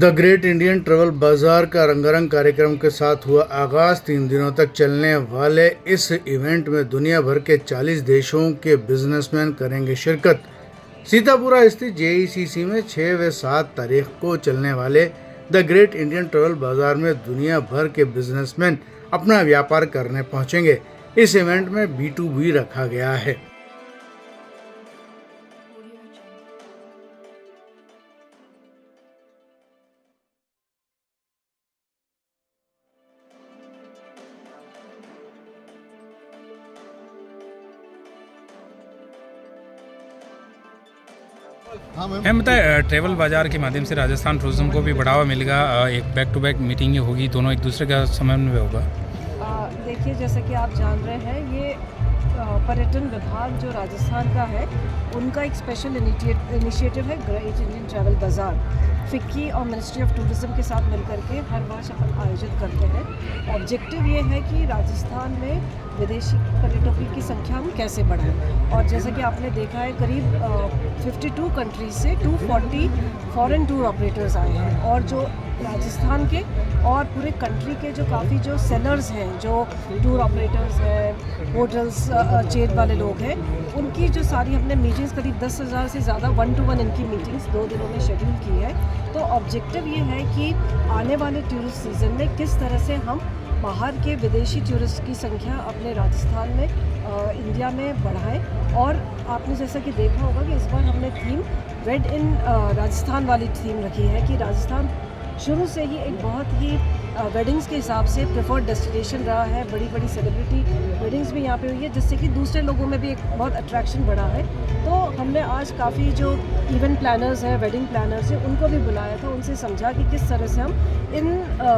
The great Indian travel बाजार का रंगारंग कार्यक्रम के साथ हुआ आगाज। 3 दिनों तक चलने वाले इस इवेंट में दुनिया भर के 40 देशों के बिजनेसमैन करेंगे शिरकत। सीतापुरा स्थित जेईसीसी में 6 व 7 तारीख को चलने वाले द ग्रेट इंडियन ट्रैवल बाजार में दुनिया भर के बिजनेसमैन अपना व्यापार करने पहुंचेंगे। इस इवेंट में B2B रखा गया है। हम बताए ट्रैवल बाज़ार के माध्यम से राजस्थान टूरिज्म को भी बढ़ावा मिलेगा। एक बैक टू बैक मीटिंग होगी, दोनों एक दूसरे का समन्वय होगा। देखिए, जैसा कि आप जान रहे हैं, ये पर्यटन विभाग जो राजस्थान का है, उनका एक स्पेशल इनिशिएटिव है ग्रेट इंडियन ट्रैवल बाज़ार। फिक्की और मिनिस्ट्री ऑफ टूरिज्म के साथ मिलकर के हर वर्ष अपन आयोजित करते हैं। ऑब्जेक्टिव ये है कि राजस्थान में विदेशी पर्यटकों की संख्या हम कैसे बढ़ाएं। और जैसा कि आपने देखा है, करीब 52 कंट्रीज से 240 फॉरेन टूर ऑपरेटर्स आए हैं। और जो राजस्थान के और पूरे कंट्री के जो काफ़ी जो सेलर्स हैं, जो टूर ऑपरेटर्स हैं, होटल्स चेन वाले लोग हैं, उनकी जो सारी हमने मीटिंग्स, करीब 10,000 से ज़्यादा 1-to-1 इनकी मीटिंग्स 2 दिनों में शेड्यूल की है। तो ऑब्जेक्टिव ये है कि आने वाले टूरिस्ट सीज़न में किस तरह से हम बाहर के विदेशी टूरिस्ट की संख्या अपने राजस्थान में इंडिया में बढ़ाएं। और आपने जैसा कि देखा होगा कि इस बार हमने थीम वेड इन राजस्थान वाली थीम रखी है कि राजस्थान शुरू से ही एक बहुत ही वेडिंग्स के हिसाब से प्रेफर्ड डेस्टिनेशन रहा है। बड़ी बड़ी सेलिब्रिटी वेडिंग्स भी यहाँ पे हुई है, जिससे कि दूसरे लोगों में भी एक बहुत अट्रैक्शन बढ़ा है। तो हमने आज काफ़ी जो इवेंट प्लानर्स हैं, वेडिंग प्लानर्स हैं, उनको भी बुलाया था, उनसे समझा कि किस तरह से हम इन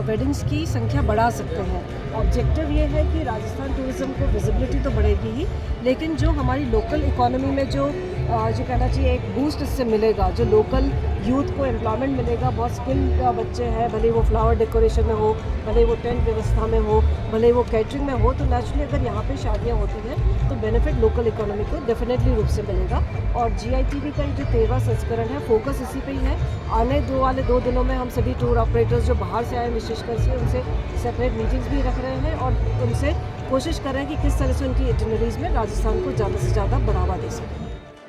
वेडिंग्स की संख्या बढ़ा सकते हैं। ऑब्जेक्टिव ये है कि राजस्थान टूरिज़्म को विजिबिलिटी तो बढ़ेगी ही, लेकिन जो हमारी लोकल इकोनॉमी में जो कहना चाहिए एक बूस्ट इससे मिलेगा, जो लोकल यूथ को एम्प्लॉयमेंट मिलेगा। बहुत स्किल्ड बच्चे हैं, भले वो फ्लावर डेकोरेशन में हो, भले वो टेंट व्यवस्था में हो, भले वो कैटरिंग में हो। तो नेचुरली अगर यहाँ पे शादियाँ होती हैं तो बेनिफिट लोकल इकोनॉमी को डेफिनेटली रूप से मिलेगा। और GITB का जो 13वां संस्करण है, फोकस इसी पे ही है। आने वाले 2 दिनों में हम सभी टूर ऑपरेटर्स जो बाहर से आए विशेषकर से, उनसे सेपरेट मीटिंग्स भी रख रहे हैं और उनसे कोशिश कर रहे हैं कि किस तरह से उनकी इटिनरीज में राजस्थान को ज़्यादा से ज़्यादा बढ़ावा दे सकें।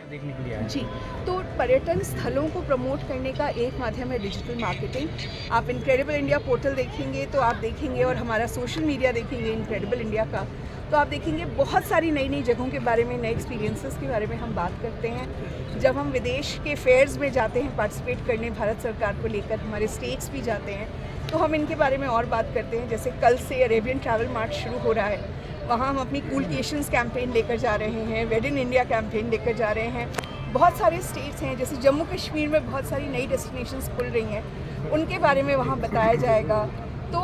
देखने के लिए आए। जी, तो पर्यटन स्थलों को प्रमोट करने का एक माध्यम है डिजिटल मार्केटिंग। आप इनक्रेडिबल इंडिया पोर्टल देखेंगे तो आप देखेंगे, और हमारा सोशल मीडिया देखेंगे इनक्रेडिबल इंडिया का, तो आप देखेंगे बहुत सारी नई नई जगहों के बारे में, नए एक्सपीरियंसेस के बारे में हम बात करते हैं। जब हम विदेश के फेयर्स में जाते हैं पार्टिसिपेट करने, भारत सरकार को लेकर हमारे स्टेट्स भी जाते हैं, तो हम इनके बारे में और बात करते हैं। जैसे कल से अरेबियन ट्रैवल मार्ट शुरू हो रहा है, वहाँ हम अपनी कूल क्रिएशंस कैंपेन लेकर जा रहे हैं, वेड इन इंडिया कैंपेन लेकर जा रहे हैं। बहुत सारे स्टेट्स हैं, जैसे जम्मू कश्मीर में बहुत सारी नई डेस्टिनेशंस खुल रही हैं, उनके बारे में वहाँ बताया जाएगा। तो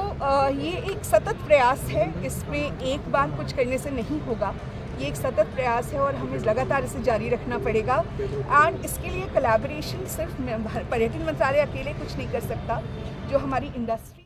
ये एक सतत प्रयास है, इसमें एक बार कुछ करने से नहीं होगा। ये एक सतत प्रयास है और हमें लगातार इसे जारी रखना पड़ेगा। एंड इसके लिए कोलैबोरेशन सिर्फ पर्यटन मंत्रालय अकेले कुछ नहीं कर सकता, जो हमारी इंडस्ट्री